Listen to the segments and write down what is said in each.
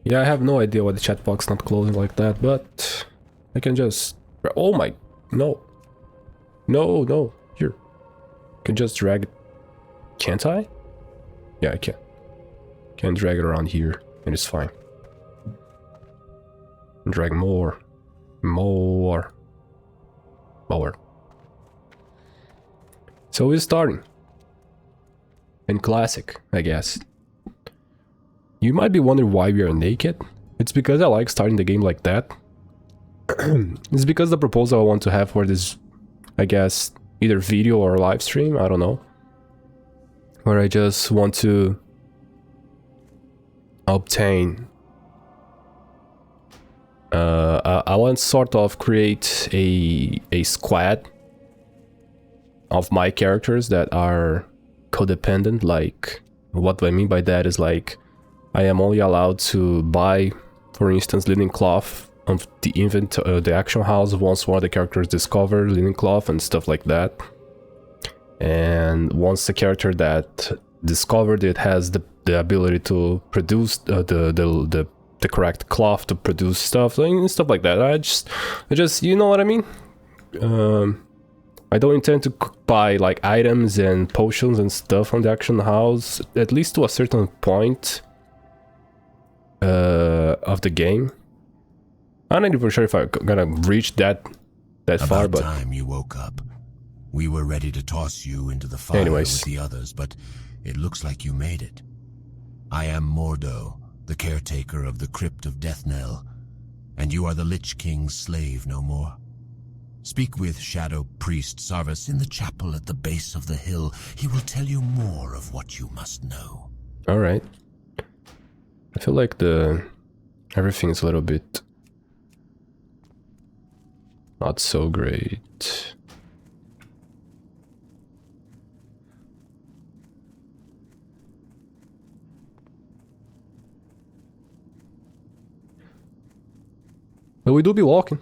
Yeah, I have no idea why the chat box not closing like that, but I can just... Oh my... No. No, no. Here. I can just drag it. Can't I? Yeah, I can. Can drag it around here, and it's fine. Drag more. More. More. So we're starting. In classic, I guess. You might be wondering why we are naked. It's because I like starting the game like that. It's because the proposal I want to have for this, I guess, either video or live stream, I don't know. Where I just want to obtain... I want to sort of create a squad of my characters that are codependent. Like, what do I mean by that is like, I am only allowed to buy, for instance, linen cloth of the the action house once one of the characters discover linen cloth and stuff like that. And once the character that discovered it has the ability to produce the correct cloth to produce stuff and stuff like that. I just you know what I mean. I don't intend to buy like items and potions and stuff on the action house, at least to a certain point of the game. I'm not even sure if I'm gonna reach that far, but time you woke up. We were ready to toss you into the fire with the others, but it looks like you made it. I am Mordo, the caretaker of the Crypt of Deathnell, and you are the Lich King's slave no more. Speak with Shadow Priest Sarvis in the chapel at the base of the hill. He will tell you more of what you must know. Alright. I feel like everything is a little bit not so great. But we do be walking.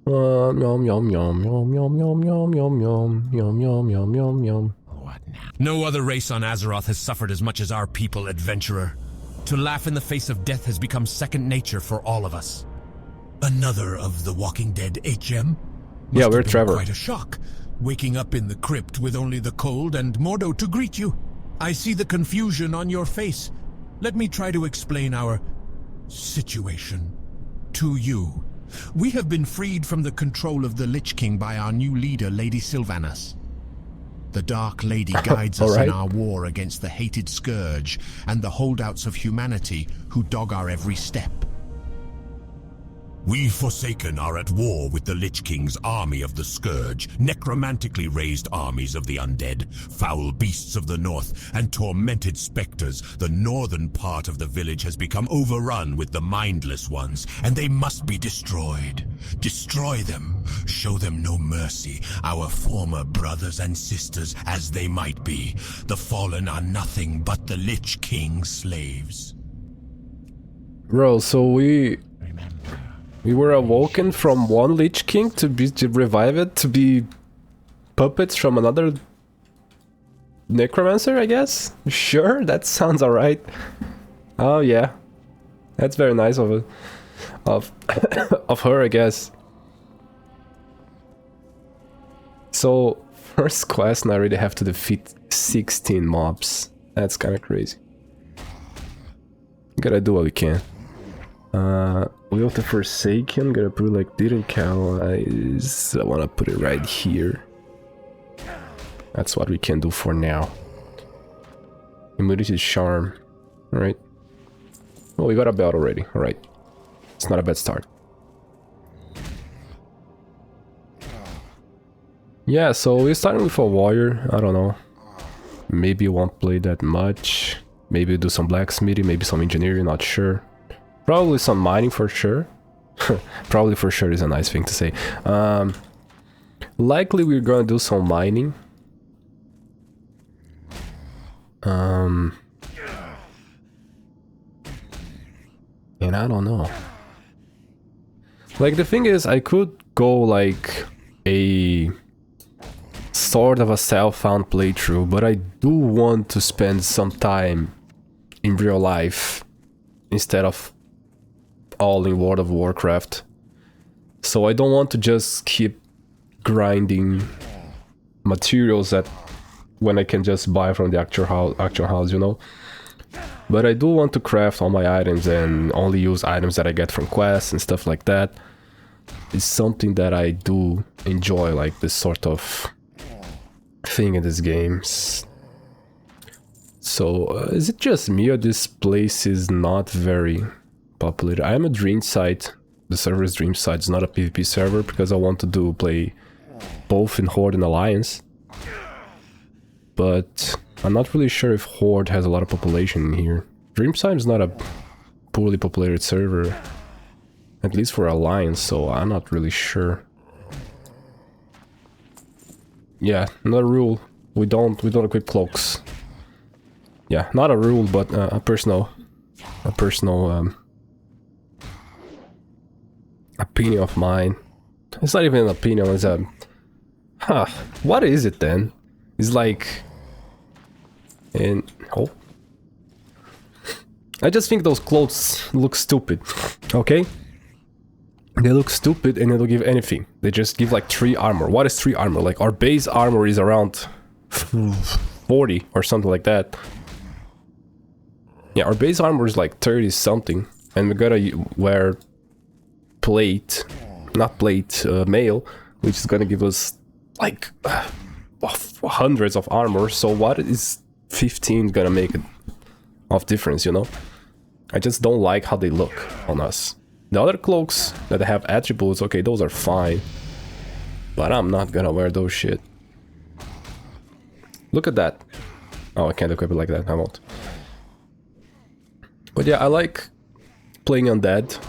Yum yum yum yum yum yum yum yum yum yum yum yum yum yum yum. What now? No other race on Azeroth has suffered as much as our people, adventurer. To laugh in the face of death has become second nature for all of us. Another of the Walking Dead HM? Yeah, we're Trevor. Quite a shock. Waking up in the crypt with only the cold and Mordo to greet you. I see the confusion on your face. Let me try to explain our situation to you. We have been freed from the control of the Lich King by our new leader, Lady Sylvanas. The Dark Lady guides us in our war against the hated Scourge and the holdouts of humanity who dog our every step. We Forsaken are at war with the Lich King's army of the Scourge, necromantically raised armies of the Undead, foul beasts of the north, and tormented specters. The northern part of the village has become overrun with the mindless ones, and they must be destroyed. Destroy them. Show them no mercy, our former brothers and sisters as they might be. The fallen are nothing but the Lich King's slaves. Bro, so we were awoken from one Lich King to revive it, to be puppets from another necromancer, I guess? Sure, that sounds alright. Oh yeah. That's very nice of of her, I guess. So, first quest, and I already have to defeat 16 mobs. That's kinda crazy. Gotta do what we can. Will of the Forsaken, gotta put like didn't count. I wanna put it right here. That's what we can do for now. Immunity Charm. Alright. Oh, we got a belt already. Alright. It's not a bad start. Yeah, so we're starting with a warrior. I don't know. Maybe won't play that much. Maybe do some blacksmithing, maybe some engineering, not sure. Probably some mining for sure. Probably for sure is a nice thing to say. Likely we're gonna do some mining. And I don't know. Like, the thing is, I could go like a sort of a self-found playthrough, but I do want to spend some time in real life instead of all in World of Warcraft. So I don't want to just keep grinding materials that when I can just buy from the actual house, you know. But I do want to craft all my items and only use items that I get from quests and stuff like that. It's something that I do enjoy, like this sort of thing in these games. So is it just me or this place is not very populated? I am a dream site. The server is dream site. It's not a PvP server because I want to play both in Horde and Alliance. But I'm not really sure if Horde has a lot of population in here. Dreamside is not a poorly populated server, at least for Alliance, so I'm not really sure. Yeah, another rule: we don't equip cloaks. Yeah, not a rule, but a personal opinion of mine. It's not even an opinion. It's a what is it then? It's like, and oh, I just think those clothes look stupid. Okay, they look stupid and they don't give anything. They just give like 3 armor. What is 3 armor? Like our base armor is around 40 or something like that. Yeah, our base armor is like 30 something, and we gotta wear plate, not plate, mail, which is gonna give us like hundreds of armor. So what is 15 gonna make of difference, you know? I just don't like how they look on us. The other cloaks that have attributes, okay, those are fine, but I'm not gonna wear those shit. Look at that. Oh, I can't equip it like that. I won't. But yeah, I like playing Undead.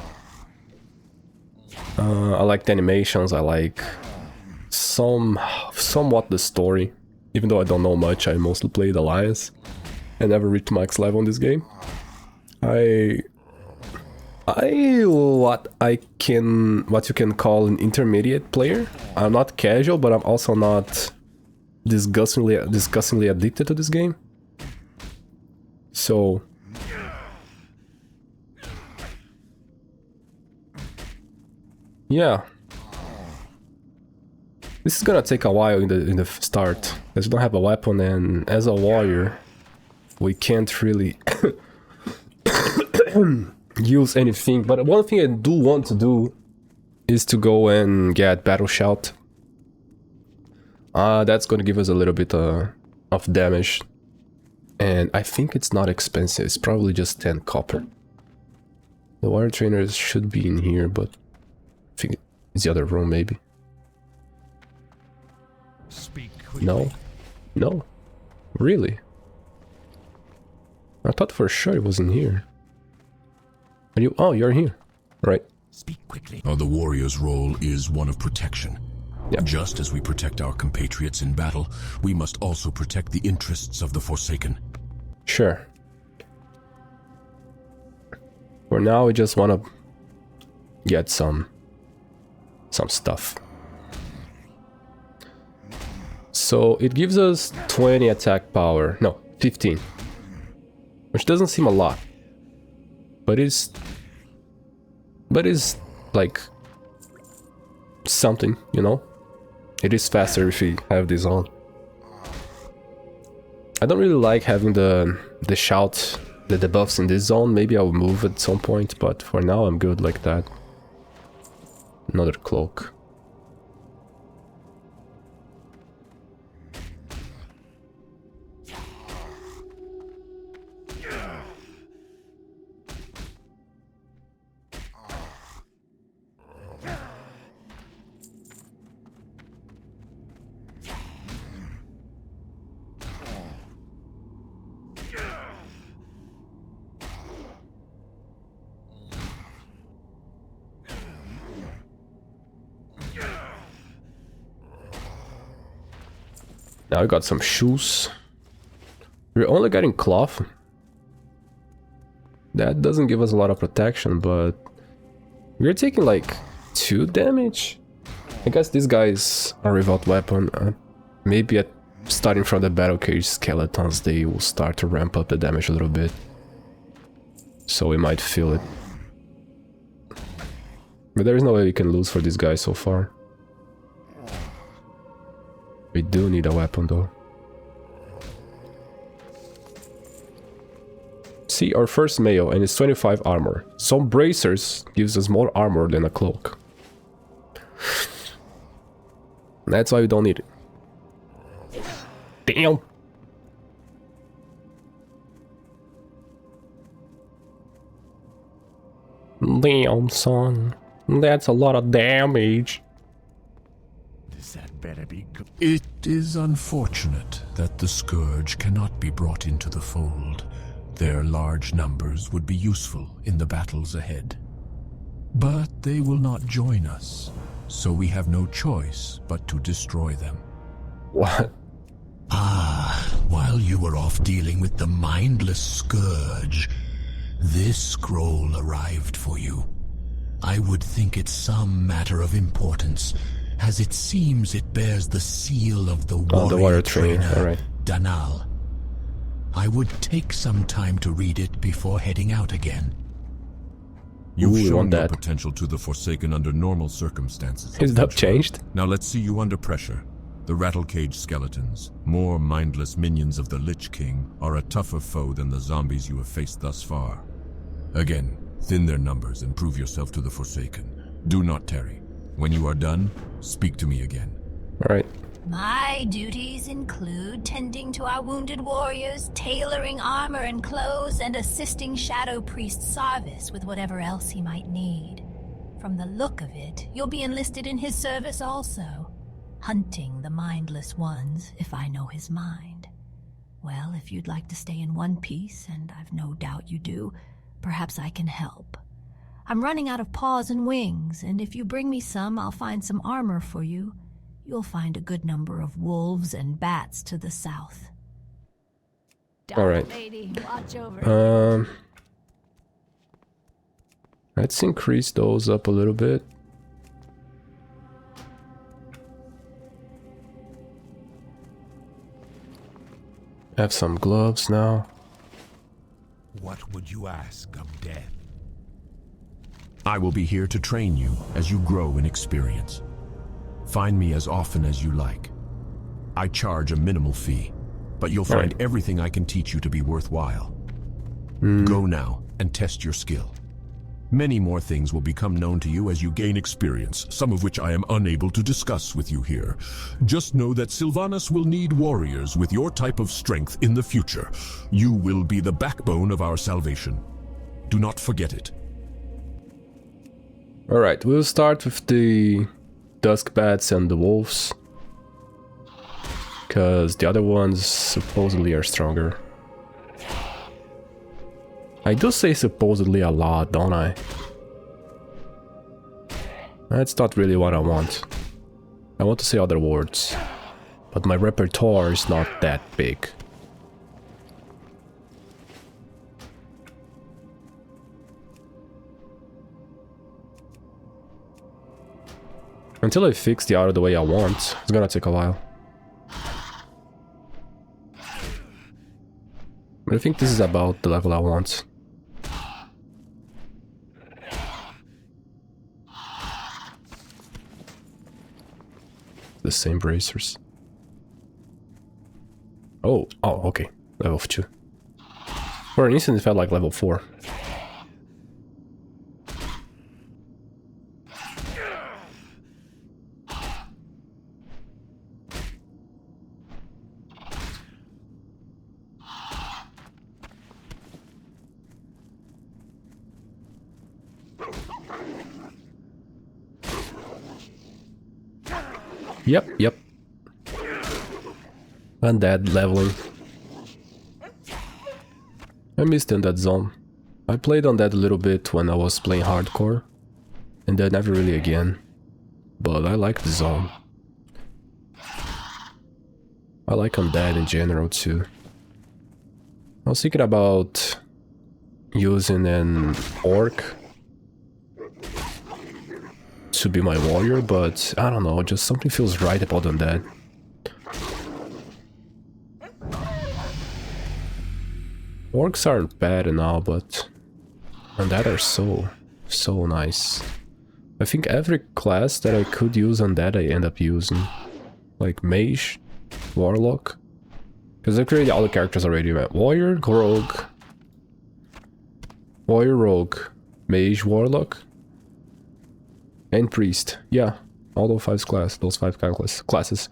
I like the animations. I like somewhat the story. Even though I don't know much, I mostly played Alliance and never reached max level in this game. What you can call an intermediate player. I'm not casual, but I'm also not disgustingly addicted to this game. So yeah, this is gonna take a while in the start, because we don't have a weapon, and as a warrior, we can't really use anything. But one thing I do want to do is to go and get Battle Shout. That's gonna give us a little bit of damage, and I think it's not expensive. It's probably just 10 copper. The warrior trainers should be in here, but I think it's the other room, maybe. No, no, really. I thought for sure it was in here. Are you? Oh, you're here, right? Speak quickly. The warrior's role is one of protection. Yeah. Just as we protect our compatriots in battle, we must also protect the interests of the Forsaken. Sure. For now, we just want to get some stuff. So it gives us 20 attack power. No, 15. Which doesn't seem a lot. But it's like something, you know? It is faster if we have this on. I don't really like having the shout, the debuffs in this zone. Maybe I'll move at some point, but for now I'm good like that. Another cloak. Now we got some shoes. We're only getting cloth. That doesn't give us a lot of protection, but we're taking like 2 damage. I guess these guys are without weapon. Maybe starting from the battle cage skeletons, they will start to ramp up the damage a little bit. So we might feel it. But there is no way we can lose for this guy so far. We do need a weapon though. See, our first mail, and it's 25 armor. Some bracers gives us more armor than a cloak. That's why we don't need it. Damn! Damn, son. That's a lot of damage. That better be good. It is unfortunate that the Scourge cannot be brought into the fold. Their large numbers would be useful in the battles ahead. But they will not join us, so we have no choice but to destroy them. What? While you were off dealing with the mindless Scourge, this scroll arrived for you. I would think it some matter of importance, as it seems it bears the seal of the warrior trainer, right. Danal. I would take some time to read it before heading out again. You've shown your potential to the Forsaken under normal circumstances. Is that changed? Now let's see you under pressure. The Rattlecage skeletons, more mindless minions of the Lich King, are a tougher foe than the zombies you have faced thus far. Again, thin their numbers and prove yourself to the Forsaken. Do not tarry. When you are done, speak to me again. Alright. My duties include tending to our wounded warriors, tailoring armor and clothes, and assisting Shadow Priest Sarvis with whatever else he might need. From the look of it, you'll be enlisted in his service also, hunting the mindless ones, if I know his mind. Well, if you'd like to stay in one piece, and I've no doubt you do, perhaps I can help. I'm running out of paws and wings, and if you bring me some, I'll find some armor for you. You'll find a good number of wolves and bats to the south. Alright. Let's increase those up a little bit. Have some gloves now. What would you ask of death? I will be here to train you as you grow in experience. Find me as often as you like. I charge a minimal fee, but you'll find everything I can teach you to be worthwhile. Go now and test your skill. Many more things will become known to you as you gain experience, some of which I am unable to discuss with you here. Just know that Sylvanas will need warriors with your type of strength in the future. You will be the backbone of our salvation. Do not forget it. Alright, we'll start with the Dusk Bats and the Wolves, because the other ones supposedly are stronger. I do say supposedly a lot, don't I? That's not really what I want. I want to say other words, but my repertoire is not that big. Until I fix the art the way I want, it's gonna take a while. But I think this is about the level I want. The same bracers. Oh, okay. Level 2. For an instant it felt like level 4. Yep. Undead leveling. I missed Undead Zone. I played Undead a little bit when I was playing hardcore, and then never really again. But I like the zone. I like Undead in general too. I was thinking about using an orc to be my warrior, but I don't know, just something feels right about Undead. Orcs aren't bad and all, but Undead are so nice. I think every class that I could use Undead I end up using. Like Mage, Warlock. Because I created all the characters already, right? Warrior, Rogue, Mage, Warlock, and Priest. Yeah, all those five classes.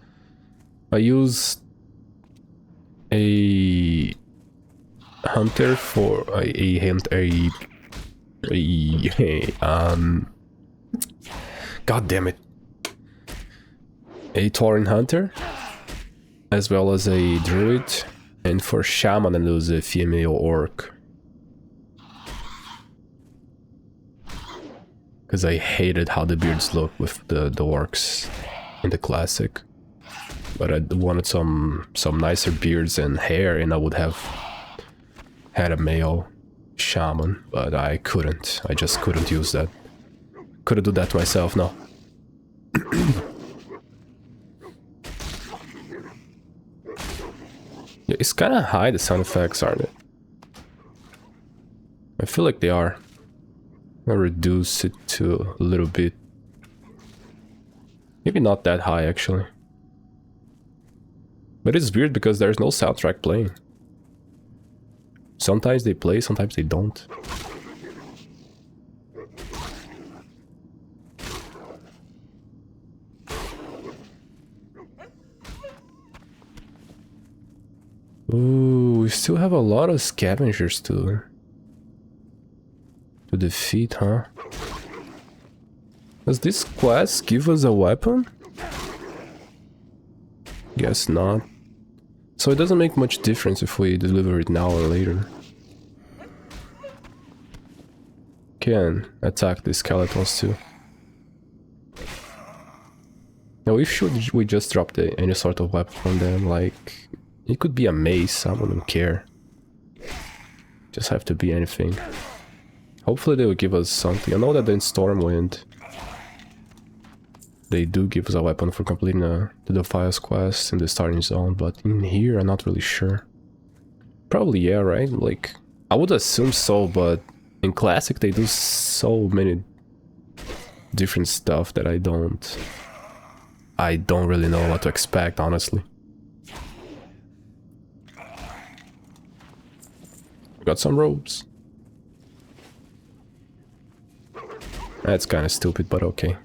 I use a hunter for god damn it. A Tauren hunter, as well as a druid, and for shaman I use a female orc. Because I hated how the beards look with the orcs in the classic. But I wanted some nicer beards and hair, and I would have had a male shaman, but I couldn't. I just couldn't use that. Couldn't do that to myself, no. Yeah, it's kind of high, the sound effects, aren't it? I feel like they are. I'll reduce it to a little bit. Maybe not that high, actually. But it's weird because there's no soundtrack playing. Sometimes they play, sometimes they don't. Ooh, we still have a lot of scavengers to defeat, huh? Does this class give us a weapon? Guess not. So it doesn't make much difference if we deliver it now or later. Can attack the skeletons too. Now if we just drop any sort of weapon from them, like... It could be a mace, I wouldn't care. Just have to be anything. Hopefully they will give us something. I know that in Stormwind they do give us a weapon for completing the Defiance quest in the starting zone, but in here I'm not really sure. Probably yeah, right? Like, I would assume so, but in Classic they do so many different stuff that I don't really know what to expect, honestly. Got some robes. That's kind of stupid, but okay.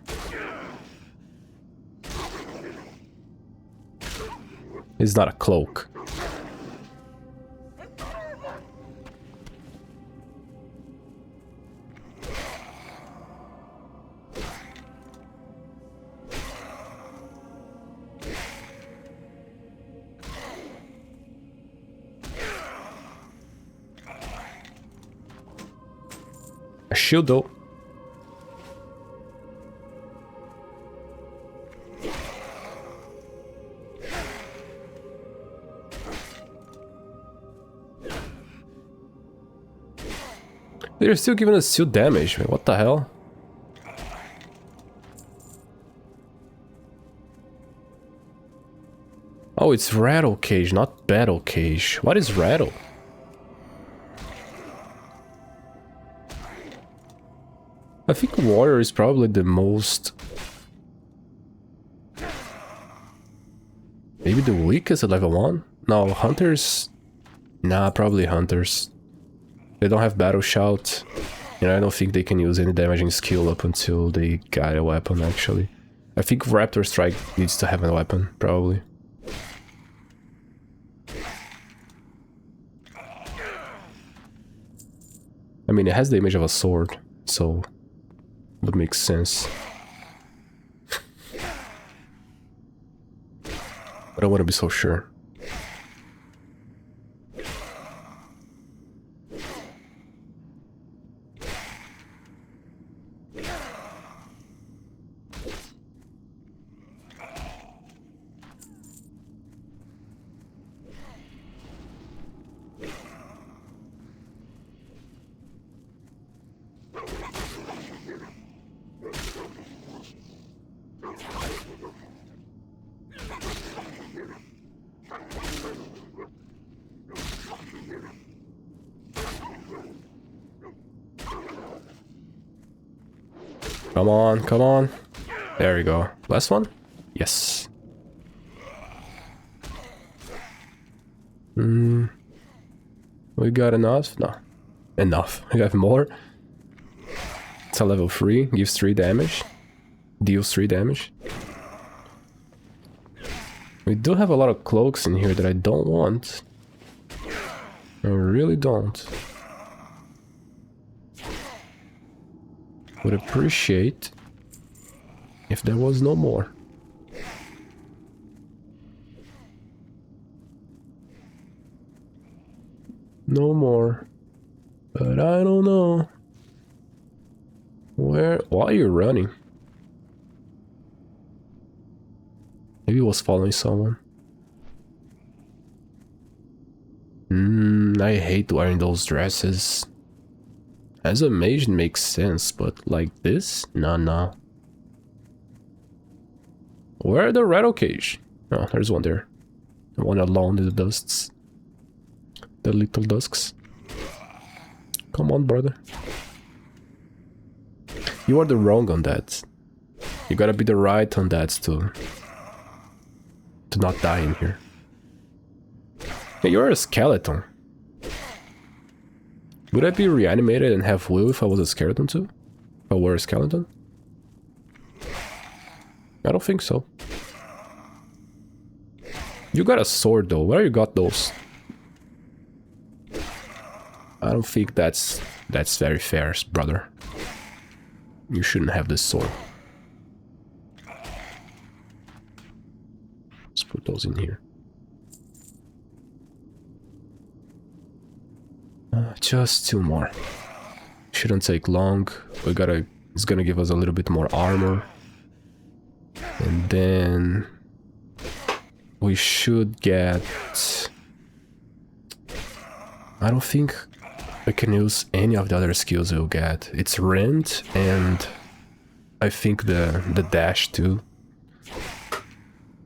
It's not a cloak. A shield though. They're still giving us shield damage, man. What the hell? Oh, it's Rattle Cage, not Battle Cage. What is Rattle? I think Warrior is probably the most... Maybe the weakest at level 1? No, Hunters... Nah, probably Hunters. They don't have Battle Shout. And I don't think they can use any damaging skill up until they got a weapon, actually. I think Raptor Strike needs to have a weapon, probably. I mean, it has the image of a sword, so... That makes sense. But I want to be so sure. Come on, come on. There we go. Last one? Yes. We got enough? No. Enough. We have more. It's a level 3. Gives 3 damage. Deals 3 damage. We do have a lot of cloaks in here that I don't want. I really don't. Would appreciate if there was no more. No more. But I don't know. Why are you running? Maybe he was following someone. I hate wearing those dresses. As a mage it makes sense, but like this? No. Where are the rattle cage? Oh, there's one there. The one alone in the dusts. The little dusks. Come on, brother. You are the wrong on that. You gotta be the right on that to not die in here. Hey, you're a skeleton. Would I be reanimated and have will if I was a skeleton too? If I were a skeleton? I don't think so. You got a sword though. Where you got those? I don't think that's very fair, brother. You shouldn't have this sword. Let's put those in here. Just 2 more. Shouldn't take long. It's gonna give us a little bit more armor. And then we should get... I don't think I can use any of the other skills we'll get. It's rend and I think the dash too.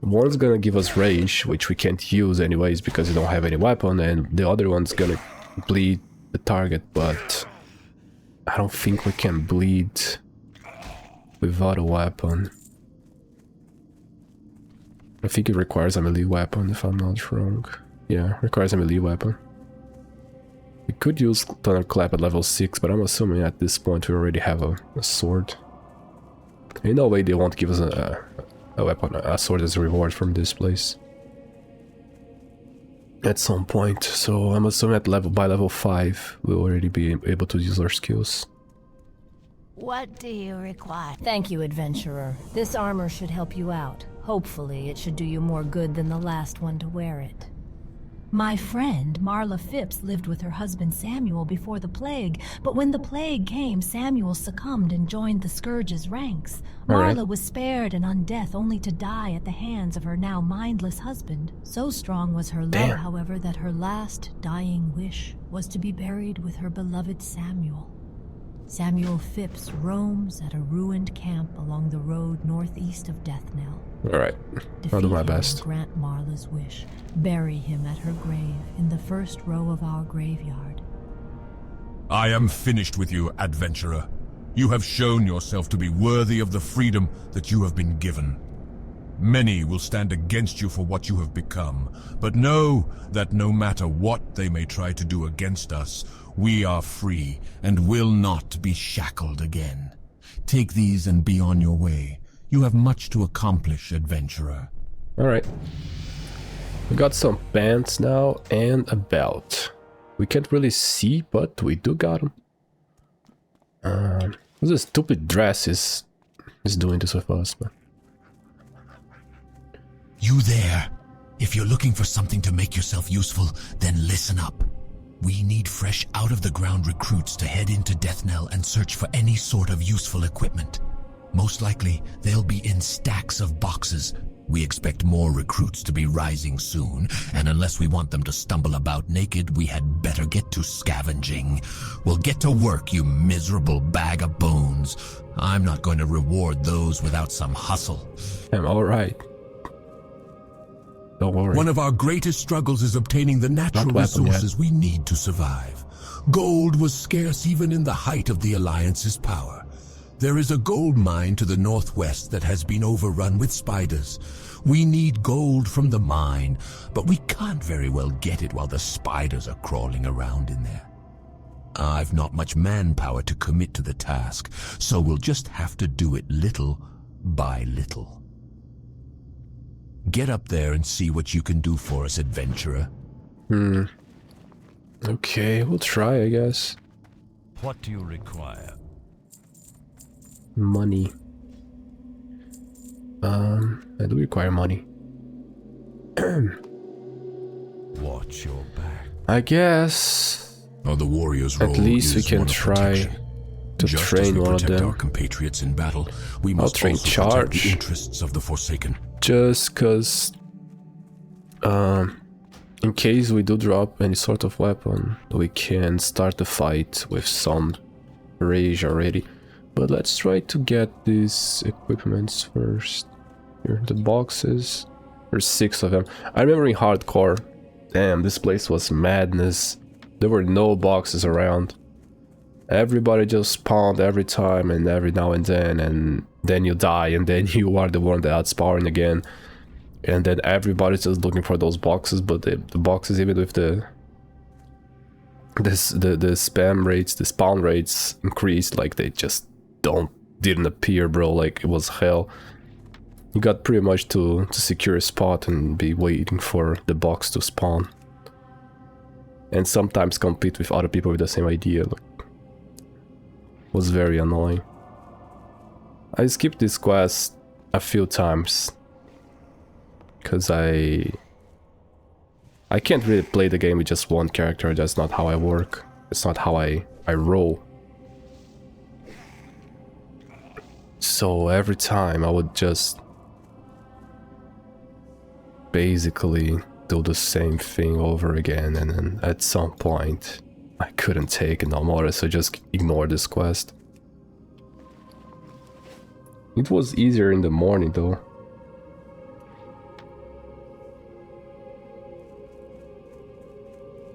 One's gonna give us rage, which we can't use anyways because we don't have any weapon, and the other one's gonna bleed the target, but I don't think we can bleed without a weapon. I think it requires a melee weapon if I'm not wrong. Yeah, requires a melee weapon. We could use Thunderclap at level 6, but I'm assuming at this point we already have a sword. In no way they won't give us a weapon, a sword as a reward from this place. At some point, so I'm assuming by level 5 we'll already be able to use our skills. What do you require? Thank you, adventurer. This armor should help you out. Hopefully, it should do you more good than the last one to wear it. My friend, Marla Phipps, lived with her husband Samuel before the plague, but when the plague came, Samuel succumbed and joined the Scourge's ranks. Marla was spared and on death only to die at the hands of her now mindless husband. So strong was her love, however, that her last dying wish was to be buried with her beloved Samuel. Samuel Phipps roams at a ruined camp along the road northeast of Deathnell. Alright, I'll do my best. Grant Marla's wish. Bury him at her grave in the first row of our graveyard. I am finished with you, adventurer. You have shown yourself to be worthy of the freedom that you have been given. Many will stand against you for what you have become, but know that no matter what they may try to do against us, we are free and will not be shackled again. Take these and be on your way. You have much to accomplish, adventurer. Alright. We got some pants now and a belt. We can't really see, but we do got them. This stupid dress is doing this with us, man. You there. If you're looking for something to make yourself useful, then listen up. We need fresh out-of-the-ground recruits to head into Deathnell and search for any sort of useful equipment. Most likely, they'll be in stacks of boxes. We expect more recruits to be rising soon, and unless we want them to stumble about naked, we had better get to scavenging. Well, get to work, you miserable bag of bones. I'm not going to reward those without some hustle. I'm alright. Don't worry. One of our greatest struggles is obtaining the natural resources we need to survive. Gold was scarce even in the height of the Alliance's power. There is a gold mine to the northwest that has been overrun with spiders. We need gold from the mine, but we can't very well get it while the spiders are crawling around in there. I've not much manpower to commit to the task, so we'll just have to do it little by little. Get up there and see what you can do for us, adventurer. Okay, we'll try, I guess. What do you require? Money. I do require money. Watch your back. I guess Oh, the warrior's at role least we is can one of try protection. to Just as train we one of protect them. our compatriots in battle, we I'll must train also protect charge. the interests of the Forsaken. Just cause in case we do drop any sort of weapon, we can start the fight with some rage already. But let's try to get these equipments first. Here, the boxes. There's 6 of them. I remember in hardcore, damn, this place was madness. There were no boxes around. Everybody just spawned every time and every now and then you die, and then you are the one that's spawning again. And then everybody's just looking for those boxes, but the boxes, even with the spam rates, the spawn rates increased, like they just didn't appear, bro. Like it was hell. You got pretty much to secure a spot and be waiting for the box to spawn. And sometimes compete with other people with the same idea. Like, was very annoying. I skipped this quest a few times because I can't really play the game with just one character. That's not how I work. It's not how I roll. So every time I would just basically do the same thing over again, and then at some point I couldn't take it no more, so just ignore this quest. It was easier in the morning though.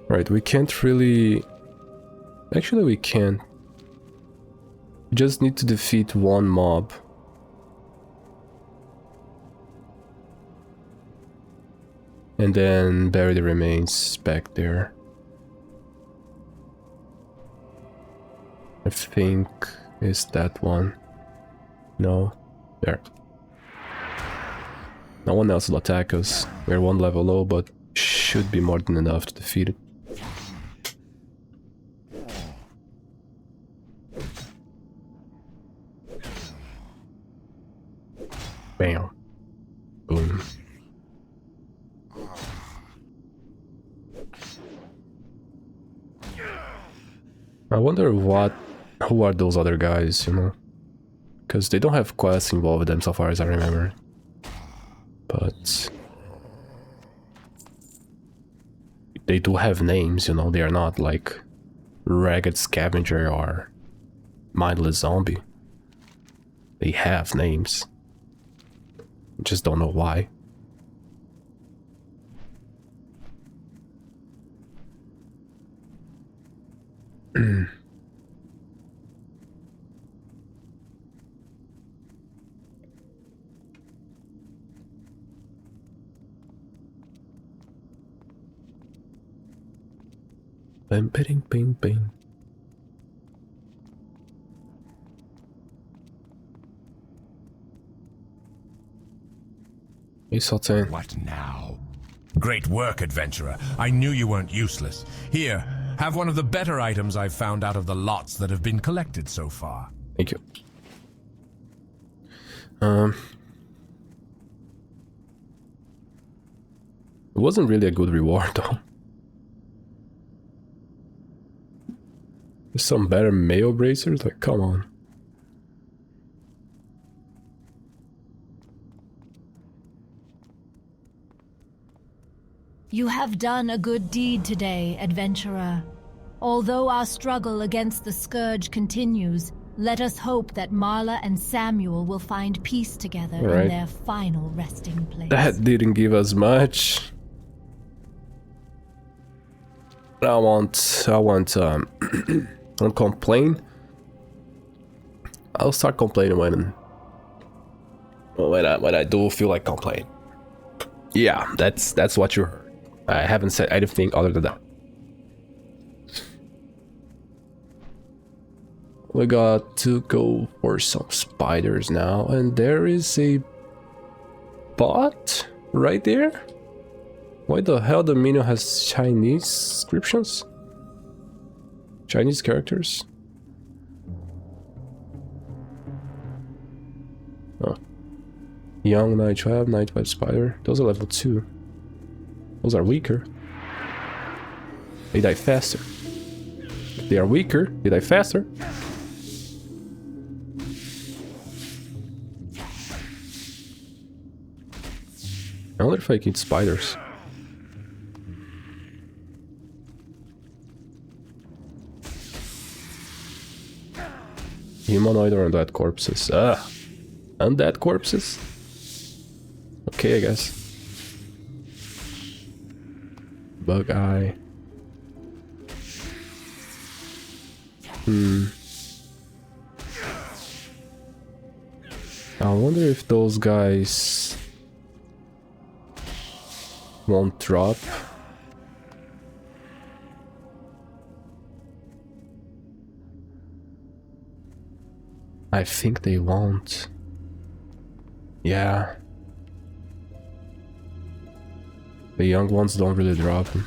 Right, we can't really... Actually we can. We just need to defeat one mob. And then bury the remains back there. I think is that one. No, there. No one else will attack us. We're 1 level low, but should be more than enough to defeat it. Bam. Boom. I wonder who are those other guys, you know? Because they don't have quests involved with them so far as I remember. But they do have names, you know? They are not like Ragged Scavenger or Mindless Zombie. They have names. I just don't know why. Bing, bing, bing, bing. Hey, Sultan. What now? Great work, adventurer. I knew you weren't useless. Here, have one of the better items I've found out of the lots that have been collected so far. Thank you. It wasn't really a good reward though. There's some better mail bracers? Like, come on. You have done a good deed today, adventurer. Although our struggle against the Scourge continues, let us hope that Marla and Samuel will find peace together in their final resting place. That didn't give us much. I won't complain. I'll start complaining when I do feel like complaining. Yeah, that's what you heard. I haven't said anything other than that. We got to go for some spiders now, and there is a bot right there. Why the hell the menu has Chinese inscriptions? Chinese characters? Oh. Young Night 12, Night 5 Spider. Those are level 2. Those are weaker. They die faster. If they are weaker, they die faster. I wonder if I can eat spiders. Humanoid or undead corpses? Undead corpses? Okay, I guess. Bug eye. I wonder if those guys won't drop. I think they won't. Yeah. The young ones don't really drop them.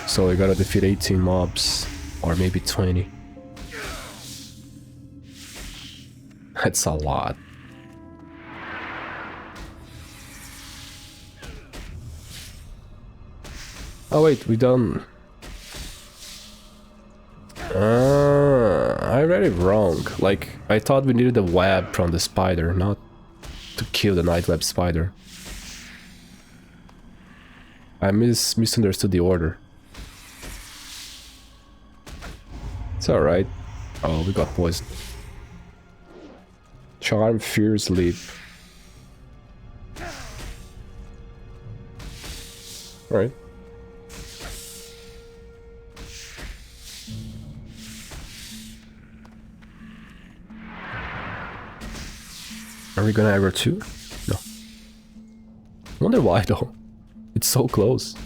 So we gotta defeat 18 mobs, or maybe 20. That's a lot. Oh wait, we done... I read it wrong. Like, I thought we needed a web from the spider, not to kill the night web spider. I misunderstood the order. It's alright. Oh, we got poisoned. Charm, fear, sleep. Alright. Are we gonna aggro too? No. I wonder why though. It's so close.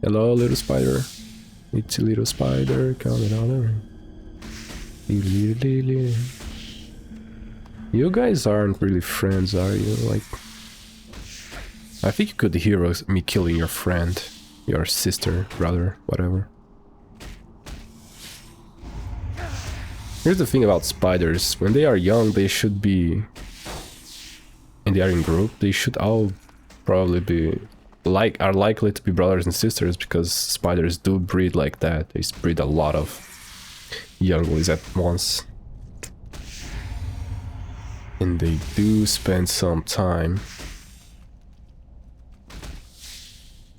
Hello, little spider. It's a little spider coming on. You guys aren't really friends, are you? Like, I think you could hear me killing your friend, your sister, brother, whatever. Here's the thing about spiders. When they are young, they should be... and they are in group, they should all probably be... are likely to be brothers and sisters, because spiders do breed like that. They breed a lot of younglings at once. And they do spend some time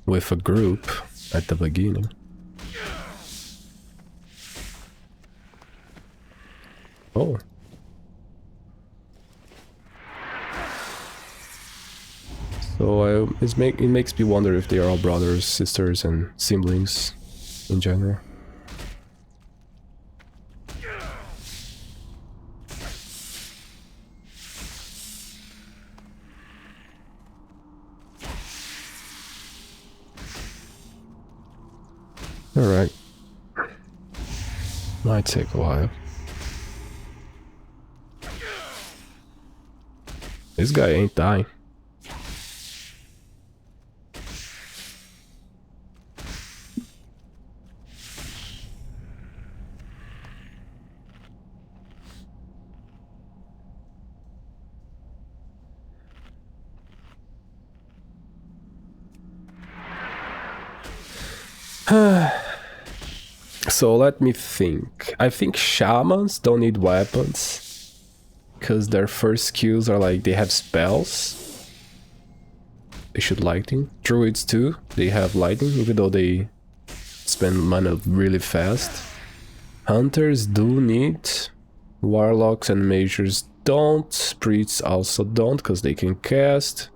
with a group at the beginning. Oh. So it makes me wonder if they are all brothers, sisters, and siblings in general. All right. Might take a while. This guy ain't dying. So let me think. I think shamans don't need weapons, because their first skills are like they have spells. They should lightning. Druids too, they have lightning, even though they spend mana really fast. Hunters do need. Warlocks and mages don't. Priests also don't, because they can cast.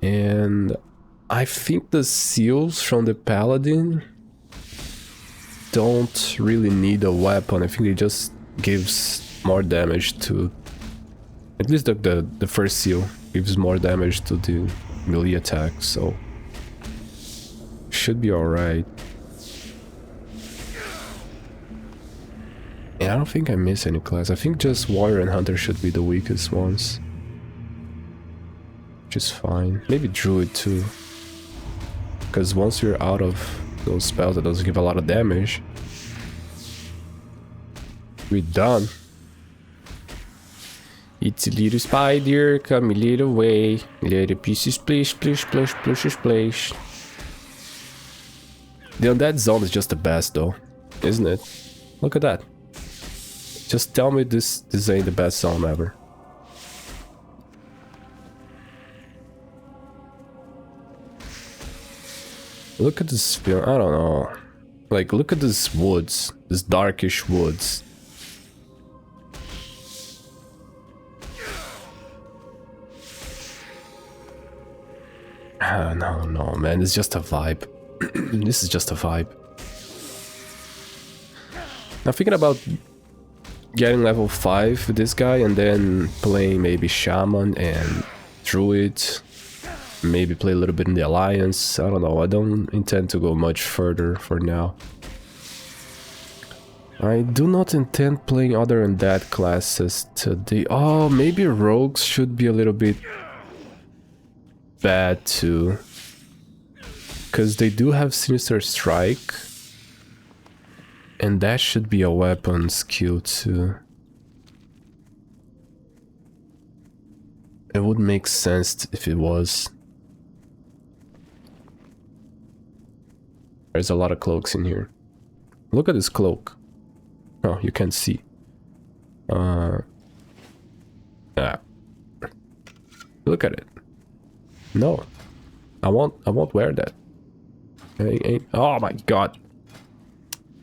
And I think the seals from the paladin don't really need a weapon. I think it just gives more damage to... At least the first seal gives more damage to the melee attack, so... Should be alright. And I don't think I miss any class. I think just Warrior and Hunter should be the weakest ones. Which is fine. Maybe Druid too. Because once you're out of those spells that doesn't give a lot of damage, we're done. It's a little spider, come a little way. Little pieces, splish, splish, splish, splish, splish. The Undead Zone is just the best though, isn't it? Look at that. Just tell me this ain't the best zone ever. Look at this film, I don't know. Like, look at this woods, this darkish woods. No, man, it's just a vibe. This is just a vibe. I'm thinking about getting level 5 with this guy and then playing maybe Shaman and Druid. Maybe play a little bit in the Alliance. I don't know, I don't intend to go much further for now. I do not intend playing other Undead classes today. Oh, maybe Rogues should be a little bit bad too. Because they do have Sinister Strike. And that should be a weapon skill too. It would make sense if it was. There's a lot of cloaks in here. Look at this cloak. Oh, you can't see. Look at it. No. I won't wear that. Oh my god.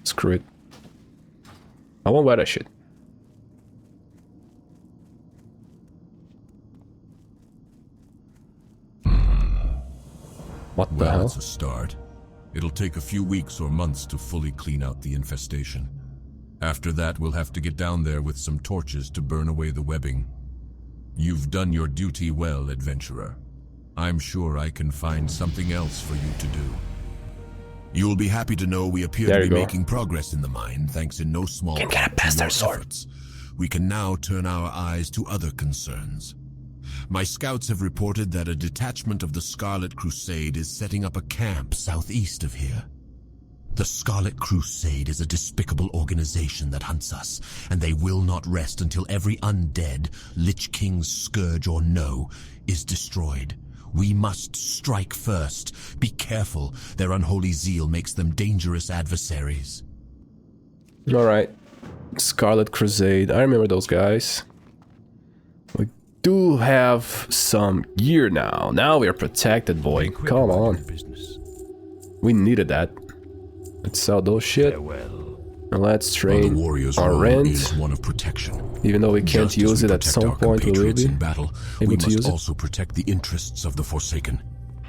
Screw it. I won't wear that shit. What the hell? Well, it's a start. It'll take a few weeks or months to fully clean out the infestation. After that, we'll have to get down there with some torches to burn away the webbing. You've done your duty well, adventurer. I'm sure I can find something else for you to do. You'll be happy to know we appear to be making progress in the mine, thanks in no small part to your efforts. We can now turn our eyes to other concerns. My scouts have reported that a detachment of the Scarlet Crusade is setting up a camp southeast of here. The Scarlet Crusade is a despicable organization that hunts us, and they will not rest until every undead, Lich King's scourge or no, is destroyed. We must strike first. Be careful. Their unholy zeal makes them dangerous adversaries. Alright. Scarlet Crusade. I remember those guys. We do have some gear now. Now we are protected, boy. Come on. We needed that. Let's sell those shit. And let's train our rent. Is one of protection. Even though we can't use it at some point, we will be in battle. able to use it. We must also protect the interests of the Forsaken.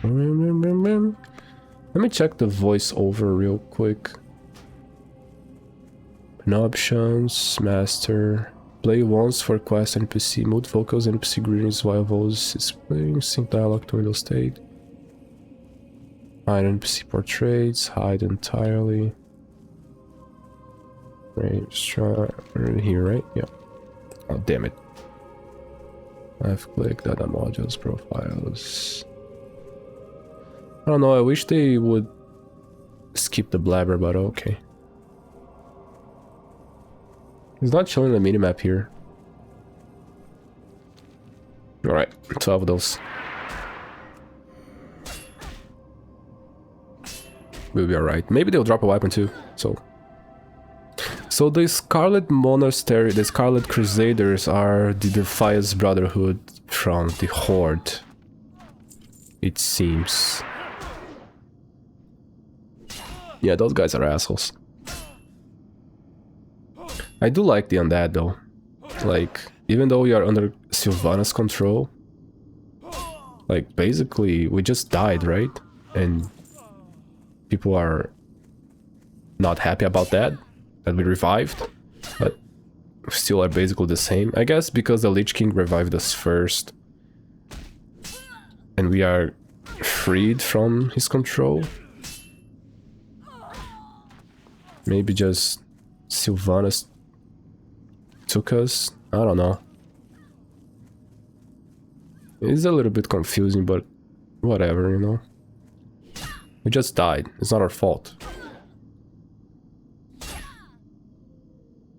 Let me check the voiceover real quick. Options, master. Play once for quest NPC. Mute vocals NPC greetings while voice is playing. Sync dialogue to Windows state. Hide NPC portraits. Hide entirely. Right, just try here, right? Yeah. Oh, damn it. I've clicked data modules, profiles. I don't know, I wish they would skip the blabber, but okay. It's not showing the minimap here. Alright, 12 of those. We'll be alright. Maybe they'll drop a weapon too, So the Scarlet Monastery, the Scarlet Crusaders are the Defiance Brotherhood from the Horde. It seems. Yeah, those guys are assholes. I do like the Undead though. Like, even though we are under Sylvanas control, Like, basically, we just died, right? And people are not happy about that we revived. But still are basically the same. I guess because the Lich King revived us first. And we are freed from his control. Maybe just Sylvanas took us. I don't know. It's a little bit confusing, but whatever, you know. We just died. It's not our fault.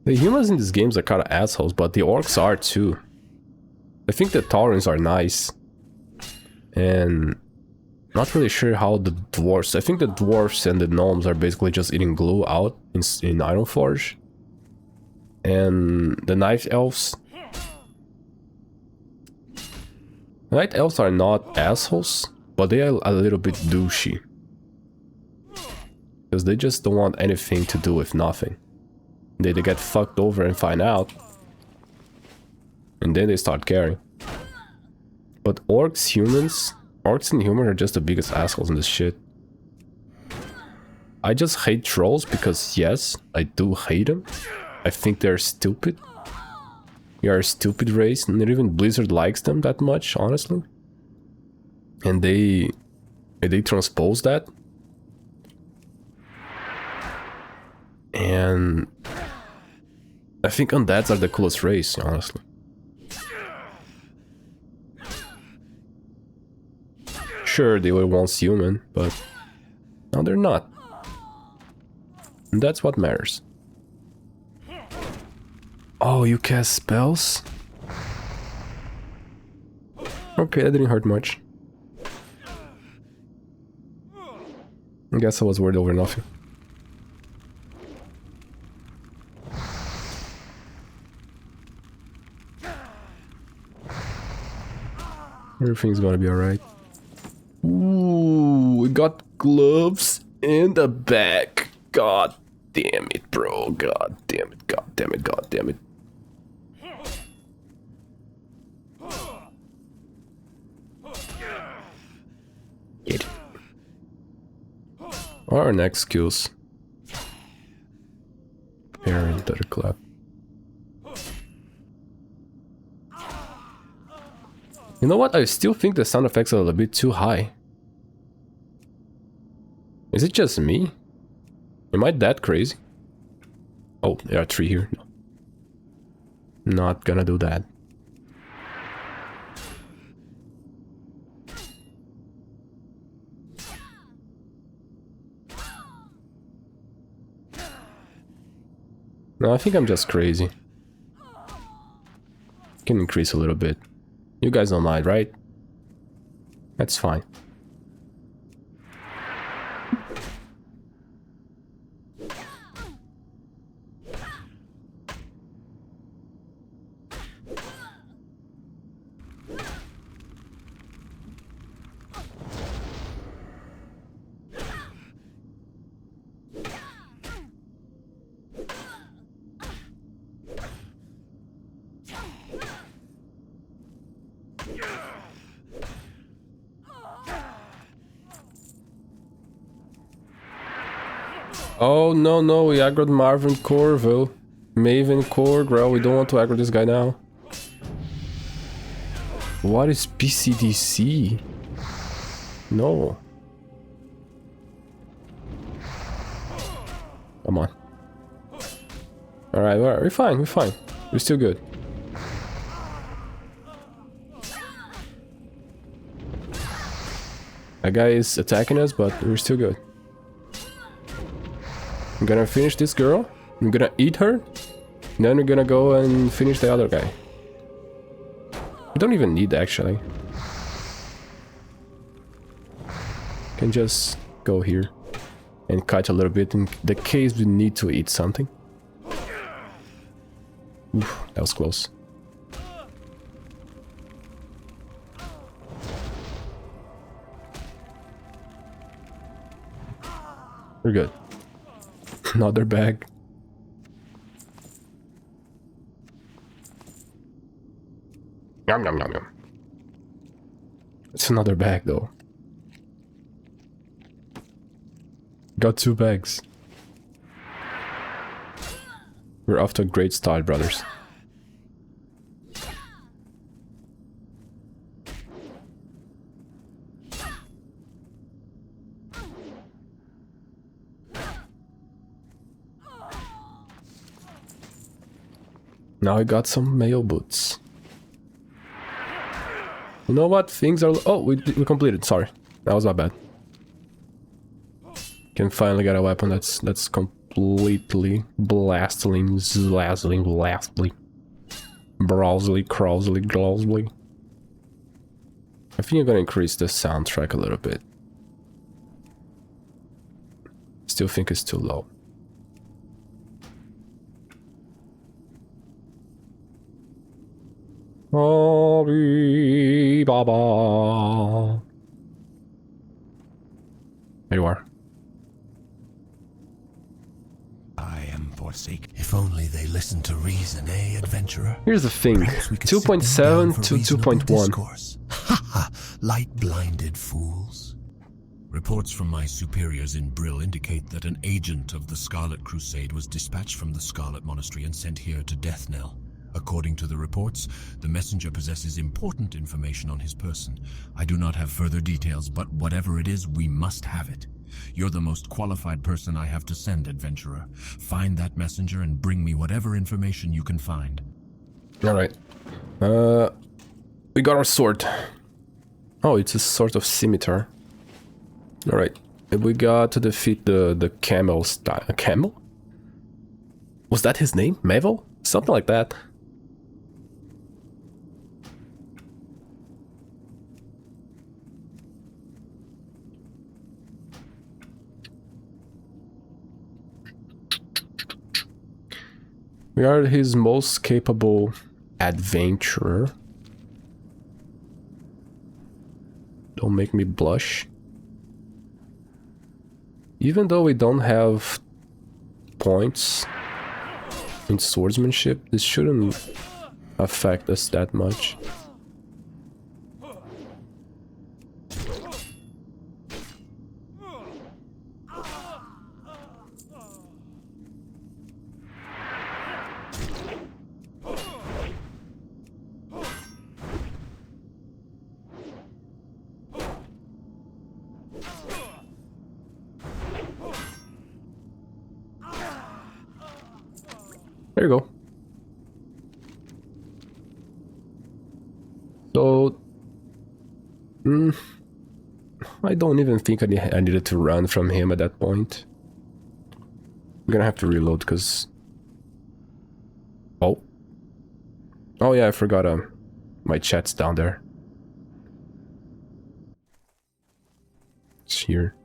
The humans in these games are kind of assholes, but the orcs are too. I think the Taurens are nice. And not really sure how the dwarves... I think the dwarves and the gnomes are basically just eating glue out in Ironforge. And the night elves... Night elves are not assholes, but they are a little bit douchey. Because they just don't want anything to do with nothing. They get fucked over and find out. And then they start caring. But orcs and humans are just the biggest assholes in this shit. I just hate trolls because, yes, I do hate them. I think they're stupid. We are a stupid race, and not even Blizzard likes them that much, honestly. And they transpose that. And I think Undeads are the coolest race, honestly. Sure, they were once human, but now they're not. And that's what matters. Oh, you cast spells? Okay, that didn't hurt much. I guess I was worried over nothing. Everything's gonna be alright. Ooh, we got gloves and a bag. God damn it, bro. God damn it, god damn it, god damn it. Get it. What are our next skills? Parent, thunderclap. You know what? I still think the sound effects are a little bit too high. Is it just me? Am I that crazy? Oh, there are 3 here. No. Not gonna do that. No, I think I'm just crazy. Can increase a little bit. You guys don't mind, right? That's fine. Oh, no, we aggroed Marvin Corville. Maven Corgrel, we don't want to aggro this guy now. What is PCDC? No. Come on. Alright, we're fine, we're fine. We're still good. That guy is attacking us, but we're still good. I'm gonna finish this girl. I'm gonna eat her. And then we're gonna go and finish the other guy. We don't even need, actually. Can just go here and cut a little bit in the case we need to eat something. Oof, that was close. We're good. Another bag. Yum, yum, yum, yum. It's another bag though. Got 2 bags. We're off to a great start, brothers. Now I got some mail boots. You know what? Things are... Oh, we completed. Sorry. That was not bad. Can finally get a weapon that's completely blastling, slazzling, blastly, browsely, crowsely, glowsly. I think I'm gonna increase the soundtrack a little bit. Still think it's too low. Ali Baba. There you are. I am forsaken. If only they listen to reason, eh, adventurer? Here's the thing. 2.7 to 2.1. Haha, light-blinded fools. Reports from my superiors in Brill indicate that an agent of the Scarlet Crusade was dispatched from the Scarlet Monastery and sent here to Deathnell. According to the reports, the messenger possesses important information on his person. I do not have further details, but whatever it is, we must have it. You're the most qualified person I have to send, adventurer. Find that messenger and bring me whatever information you can find. Alright. We got our sword. Oh, it's a sort of scimitar. Alright. We got to defeat the camel style. A camel? Was that his name? Mevel? Something like that. We are his most capable adventurer. Don't make me blush. Even though we don't have points in swordsmanship, this shouldn't affect us that much. There you go. So, I don't even think I needed to run from him at that point. I'm gonna have to reload because... Oh. Oh yeah, I forgot my chat's down there. It's here.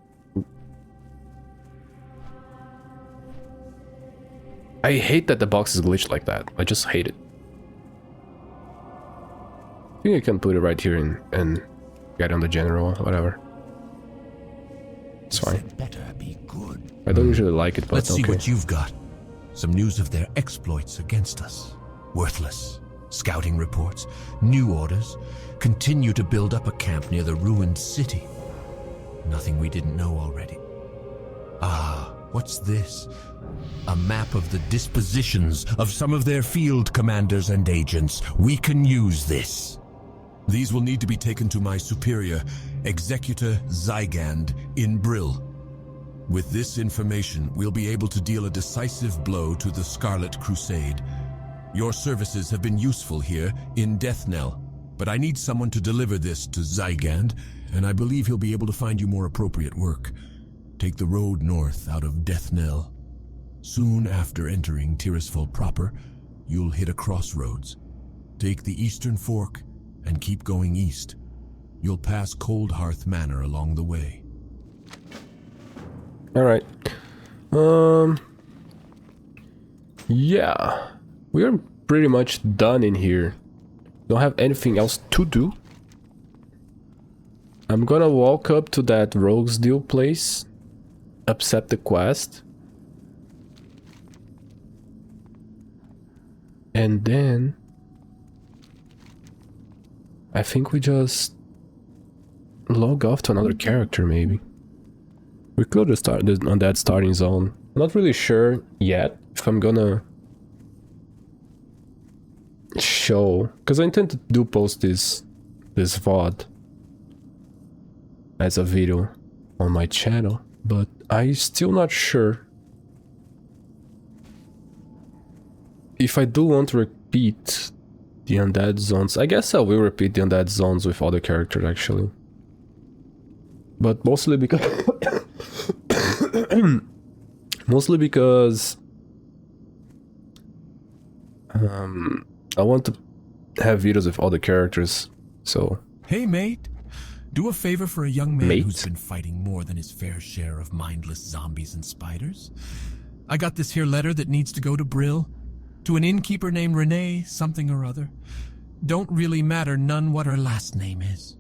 I hate that the box is glitched like that. I just hate it. I think I can put it right here and get on the general, whatever. It's fine. Better be good. I don't usually like it, but Let's see okay. what you've got. Some news of their exploits against us. Worthless. Scouting reports. New orders. Continue to build up a camp near the ruined city. Nothing we didn't know already. Ah, what's this? A map of the dispositions of some of their field commanders and agents. We can use this. These will need to be taken to my superior, Executor Zygand, in Brill. With this information, we'll be able to deal a decisive blow to the Scarlet Crusade. Your services have been useful here in Deathnell, but I need someone to deliver this to Zygand, and I believe he'll be able to find you more appropriate work. Take the road north out of Deathnell. Soon after entering Tirisfal proper, you'll hit a crossroads. Take the eastern fork and keep going east. You'll pass Coldhearth Manor along the way. Alright. Yeah. We are pretty much done in here. Don't have anything else to do. I'm gonna walk up to that Rogue's Deal place. Accept the quest. And then I think we just log off to another character, maybe. We could just start on that starting zone. I'm not really sure yet if I'm gonna show, because I intend to post this VOD as a video on my channel, but I'm still not sure if I do want to repeat the Undead zones. I guess I will repeat the Undead zones with other characters actually, but mostly because I want to have videos with other characters, so... Hey, mate. Do a favor for a young man Mate? who's been fighting more than his fair share of mindless zombies and spiders. I got this here letter that needs to go to Brill, to an innkeeper named Renee something or other. Don't really matter none what her last name is.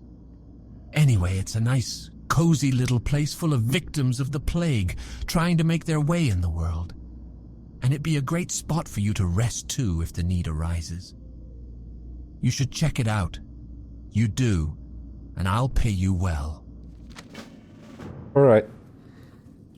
Anyway, it's a nice, cozy little place full of victims of the plague, trying to make their way in the world. And it'd be a great spot for you to rest too if the need arises. You should check it out. You do, and I'll pay you well. Alright.